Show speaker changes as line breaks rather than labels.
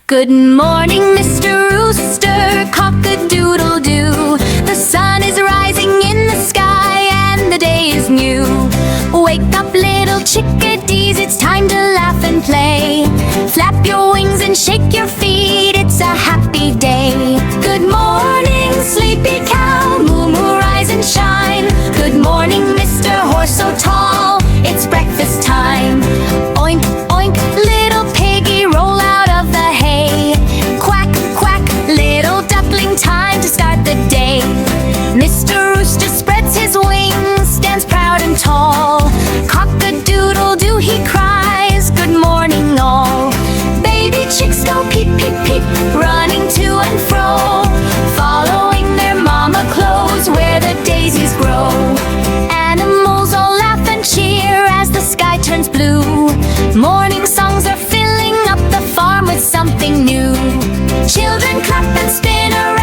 Good morning, Mr. Rooster, cock-a-doodle-doo. The sun is rising in the sky and the day is new. Wake up, little chickadees, it's time to laugh and play. Flap your wings and shake your feet, it's a happy day. Good morning, sleepy cow, moo-moo, rise and shine. Good morning, Mr. Horse so tall, it's breakfast time. Oink, oink, little piggy, roll out of the hay. Quack, quack, little duckling, time to start the day. Mr. Rooster spreads his wings, stands proud and tall. Cock-a-doodle-doo, he cries, good morning all. Baby chicks go peep, peep, peep, running to and fro, following their mama clothes where the daisies grow. Animals all laugh and cheer as the sky turns blue. Morning songs are filling up the farm with something new. Children clap and spin around